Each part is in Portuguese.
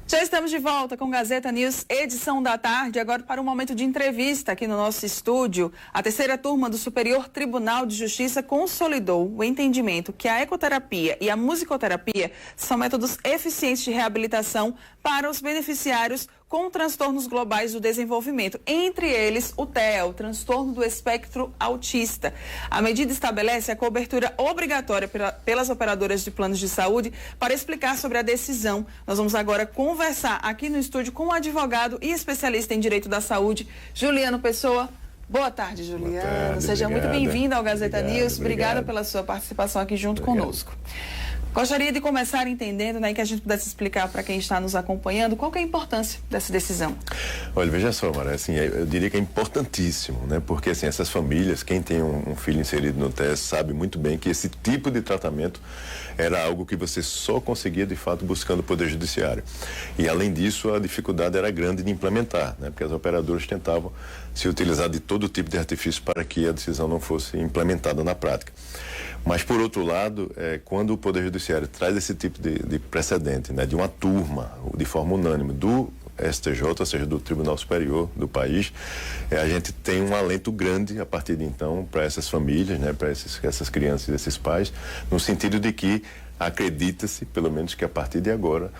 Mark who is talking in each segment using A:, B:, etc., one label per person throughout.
A: Já estamos de volta com Gazeta News, edição da tarde, agora para um momento de entrevista aqui no nosso estúdio. A terceira turma do Superior Tribunal de Justiça consolidou o entendimento que a ecoterapia e a musicoterapia são métodos eficientes de reabilitação para os beneficiários com transtornos globais do desenvolvimento, entre eles o TEA, o transtorno do espectro autista. A medida estabelece a cobertura obrigatória pelas operadoras de planos de saúde. Para explicar sobre a decisão, nós vamos agora conversar aqui no estúdio com o advogado e especialista em direito da saúde, Juliano Pessoa. Boa tarde, Juliano.
B: Boa tarde,
A: seja muito bem-vindo ao Gazeta News. Obrigada pela sua participação aqui junto conosco. Gostaria de começar entendendo, né, que a gente pudesse explicar para quem está nos acompanhando qual que é a importância dessa decisão.
B: Olha, veja só, Mara, assim, eu diria que é importantíssimo, né? Porque assim, essas famílias, quem tem um filho inserido no TES sabe muito bem que esse tipo de tratamento era algo que você só conseguia de fato buscando o Poder Judiciário. E além disso, a dificuldade era grande de implementar, né? Porque as operadoras tentavam se utilizar de todo tipo de artifício para que a decisão não fosse implementada na prática. Mas, por outro lado, quando o Poder Judiciário traz esse tipo de precedente, né, de uma turma, de forma unânime, do STJ, ou seja, do Tribunal Superior do país, a gente tem um alento grande a partir de então para essas famílias, né, para essas crianças e esses pais, no sentido de que acredita-se, pelo menos, que a partir de agora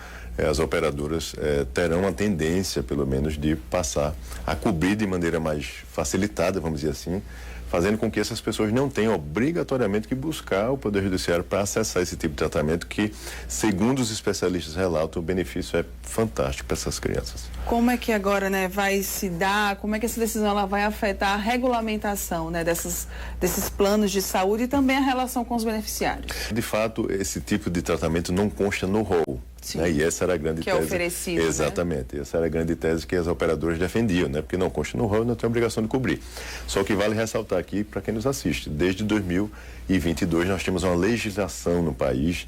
B: as operadoras terão a tendência, pelo menos, de passar a cobrir de maneira mais facilitada, vamos dizer assim, fazendo com que essas pessoas não tenham obrigatoriamente que buscar o Poder Judiciário para acessar esse tipo de tratamento que, segundo os especialistas relatam, o benefício é fantástico para essas crianças.
A: Como é que agora, né, vai se dar, como é que essa decisão ela vai afetar a regulamentação, né, desses planos de saúde e também a relação com os beneficiários? De
B: fato, esse tipo de tratamento não consta no rol. Né? E essa era a grande tese.
A: Que é oferecido,
B: exatamente.
A: Né?
B: Essa era a grande tese que as operadoras defendiam, né? Porque não consta no rol e não tem obrigação de cobrir. Só que vale ressaltar aqui para quem nos assiste, desde 2022 nós temos uma legislação no país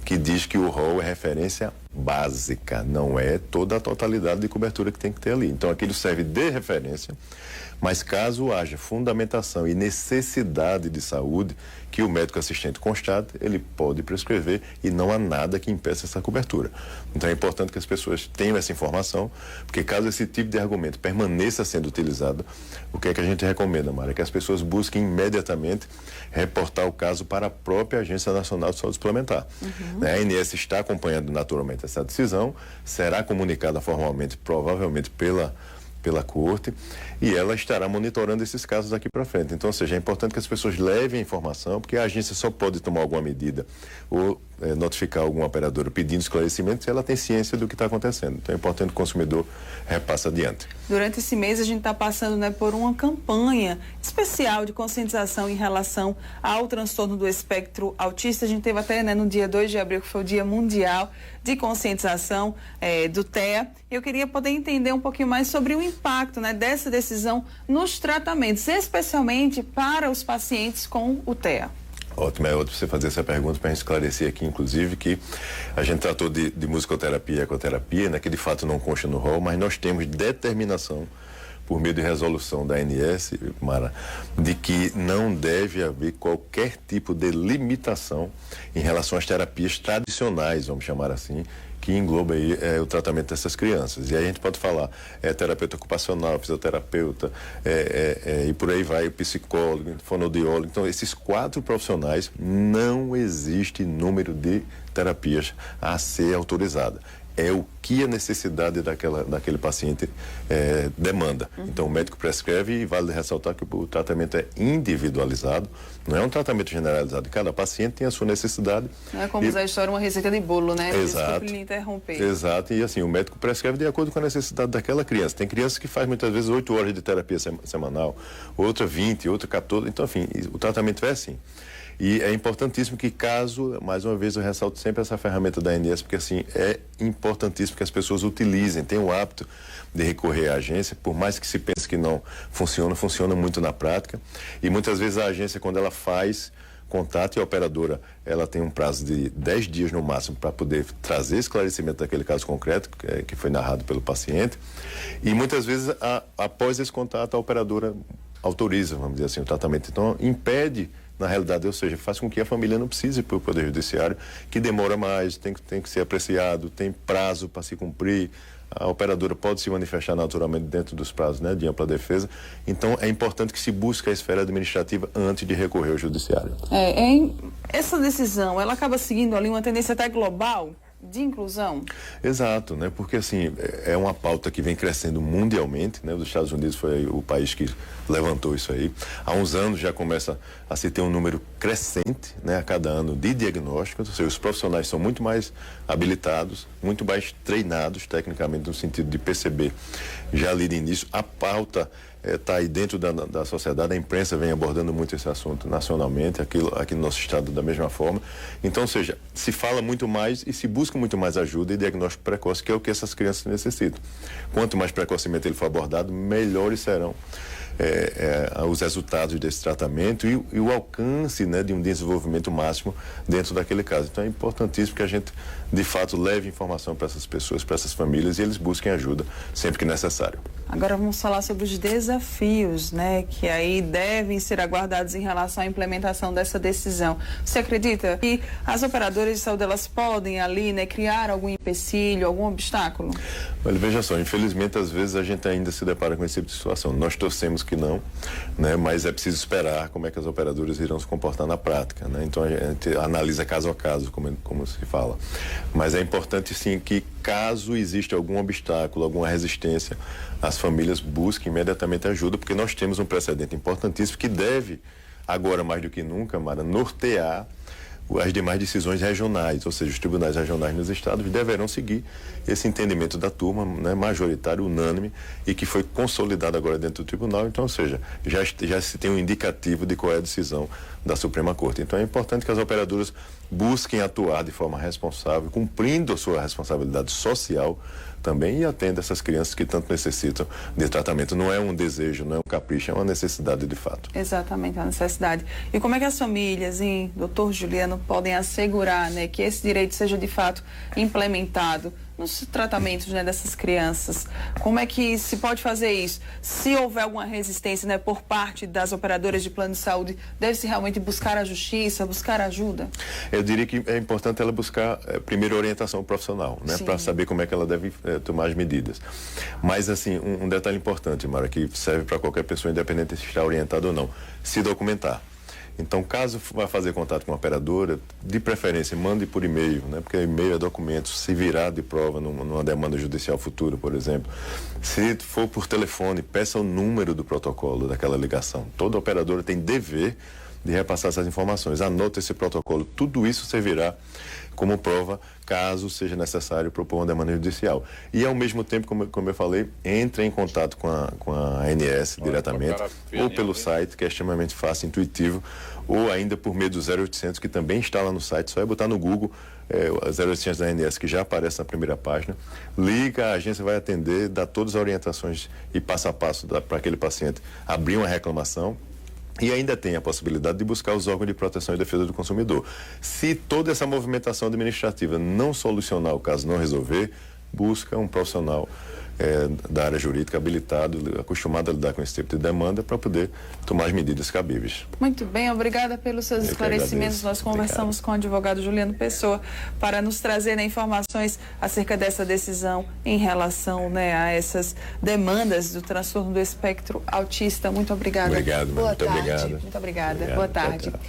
B: que diz que o rol é referência básica, não é toda a totalidade de cobertura que tem que ter ali. Então aquilo serve de referência, mas caso haja fundamentação e necessidade de saúde que o médico assistente constate, ele pode prescrever e não há nada que impeça essa cobertura. Então é importante que as pessoas tenham essa informação, porque caso esse tipo de argumento permaneça sendo utilizado, o que é que a gente recomenda, Mara? Que as pessoas busquem imediatamente reportar o caso para a própria Agência Nacional de Saúde Suplementar. A ANS está acompanhando naturalmente essa decisão, será comunicada formalmente, provavelmente pela corte, e ela estará monitorando esses casos daqui para frente. Então, ou seja, é importante que as pessoas levem a informação, porque a agência só pode tomar alguma medida ou notificar alguma operadora pedindo esclarecimento se ela tem ciência do que está acontecendo. Então é importante que o consumidor repasse adiante.
A: Durante esse mês a gente está passando, né, por uma campanha especial de conscientização em relação ao transtorno do espectro autista. A gente teve até, né, no dia 2 de abril, que foi o Dia Mundial de Conscientização do TEA. Eu queria poder entender um pouquinho mais sobre o impacto, né, dessa decisão nos tratamentos, especialmente para os pacientes com o TEA.
B: Ótimo, é ótimo você fazer essa pergunta para a gente esclarecer aqui, inclusive, que a gente tratou de musicoterapia e ecoterapia, né, que de fato não consta no rol, mas nós temos determinação, por meio de resolução da ANS, Mara, de que não deve haver qualquer tipo de limitação em relação às terapias tradicionais, vamos chamar assim, que engloba aí o tratamento dessas crianças. E aí a gente pode falar terapeuta ocupacional, fisioterapeuta, e por aí vai, psicólogo, fonoaudiólogo. Então, esses 4 profissionais, não existe número de terapias a ser autorizada. É o que a necessidade daquele paciente demanda. Então, o médico prescreve e vale ressaltar que o tratamento é individualizado, não é um tratamento generalizado. Cada paciente tem a sua necessidade.
A: Não é como usar a história uma receita de bolo, né?
B: Exato.
A: Desculpe lhe interromper.
B: Exato, e assim, o médico prescreve de acordo com a necessidade daquela criança. Tem crianças que fazem muitas vezes 8 horas de terapia semanal, outra 20, outra 14, então, enfim, o tratamento é assim. E é importantíssimo que, caso, mais uma vez eu ressalto sempre essa ferramenta da ANS, porque assim, é importantíssimo que as pessoas utilizem, tenham o hábito de recorrer à agência, por mais que se pense que não funciona, funciona muito na prática. E muitas vezes a agência, quando ela faz contato, e a operadora, ela tem um prazo de 10 dias no máximo para poder trazer esclarecimento daquele caso concreto que foi narrado pelo paciente. E muitas vezes, após esse contato, a operadora autoriza, vamos dizer assim, o tratamento. Então, impede na realidade, ou seja, faz com que a família não precise ir para o Poder Judiciário, que demora mais, tem que ser apreciado, tem prazo para se cumprir. A operadora pode se manifestar naturalmente dentro dos prazos, né, de ampla defesa. Então, é importante que se busque a esfera administrativa antes de recorrer ao judiciário.
A: Essa decisão, ela acaba seguindo ali uma tendência até global de inclusão?
B: Exato, né? Porque assim, é uma pauta que vem crescendo mundialmente, né? Os Estados Unidos foi o país que levantou isso aí. Há uns anos já começa a se ter um número crescente, né, a cada ano de diagnósticos, ou seja, os profissionais são muito mais habilitados, muito mais treinados tecnicamente no sentido de perceber já ali de início. A pauta está aí dentro da sociedade, a imprensa vem abordando muito esse assunto nacionalmente, aqui no nosso estado da mesma forma. Então, ou seja, se fala muito mais e se busca muito mais ajuda e diagnóstico precoce, que é o que essas crianças necessitam. Quanto mais precocemente ele for abordado, melhores serão os resultados desse tratamento e o alcance, né, de um desenvolvimento máximo dentro daquele caso. Então é importantíssimo que a gente, de fato, leve informação para essas pessoas, para essas famílias, e eles busquem ajuda sempre que necessário.
A: Agora vamos falar sobre os desafios, né, que aí devem ser aguardados em relação à implementação dessa decisão. Você acredita que as operadoras de saúde, elas podem ali, né, criar algum empecilho, algum obstáculo?
B: Olha, veja só, infelizmente às vezes a gente ainda se depara com esse tipo de situação. Nós torcemos que não, né, mas é preciso esperar como é que as operadoras irão se comportar na prática, né? Então a gente analisa caso a caso, como se fala. Mas é importante sim que, caso exista algum obstáculo, alguma resistência, as famílias busquem imediatamente ajuda, porque nós temos um precedente importantíssimo que deve, agora mais do que nunca, Mara, nortear as demais decisões regionais, ou seja, os tribunais regionais nos estados deverão seguir esse entendimento da turma, né, majoritário, unânime, e que foi consolidado agora dentro do tribunal. Então, ou seja, já se tem um indicativo de qual é a decisão da Suprema Corte. Então é importante que as operadoras busquem atuar de forma responsável, cumprindo a sua responsabilidade social também, e atenda essas crianças que tanto necessitam de tratamento. Não é um desejo, não é um capricho, é uma necessidade de fato.
A: Exatamente, a necessidade. E como é que as famílias, doutor Juliano, podem assegurar, né, que esse direito seja de fato implementado nos tratamentos, né, dessas crianças? Como é que se pode fazer isso? Se houver alguma resistência, né, por parte das operadoras de plano de saúde, deve-se realmente buscar a justiça, buscar ajuda?
B: Eu diria que é importante ela buscar primeiro orientação profissional, né, para saber como é que ela deve tomar as medidas. Mas assim, um detalhe importante, Mara, que serve para qualquer pessoa, independente se está orientada ou não: se documentar. Então, caso vá fazer contato com a operadora, de preferência, mande por e-mail, né? Porque e-mail é documento, se virar de prova numa demanda judicial futura, por exemplo. Se for por telefone, peça o número do protocolo daquela ligação. Toda operadora tem dever de repassar essas informações. Anote esse protocolo. Tudo isso servirá como prova, caso seja necessário propor uma demanda judicial. E, ao mesmo tempo, como eu falei, entre em contato com a ANS diretamente, ou pelo site, que é extremamente fácil, intuitivo, ou ainda por meio do 0800, que também está lá no site. Só é botar no Google 0800 da ANS, que já aparece na primeira página. Liga, a agência vai atender, dá todas as orientações e passo a passo para aquele paciente abrir uma reclamação. E ainda tem a possibilidade de buscar os órgãos de proteção e defesa do consumidor. Se toda essa movimentação administrativa não solucionar o caso, não resolver, busca um profissional da área jurídica habilitado, acostumado a lidar com esse tipo de demanda, para poder tomar as medidas cabíveis.
A: Muito bem, obrigada pelos seus esclarecimentos. Nós conversamos com o advogado Juliano Pessoa para nos trazer, né, informações acerca dessa decisão em relação, né, a essas demandas do transtorno do espectro autista. Muito obrigada.
B: Obrigado,
A: Boa
B: muito
A: tarde.
B: obrigado.
A: Muito obrigada.
B: Obrigado.
A: Boa tarde.
B: Tchau, tchau.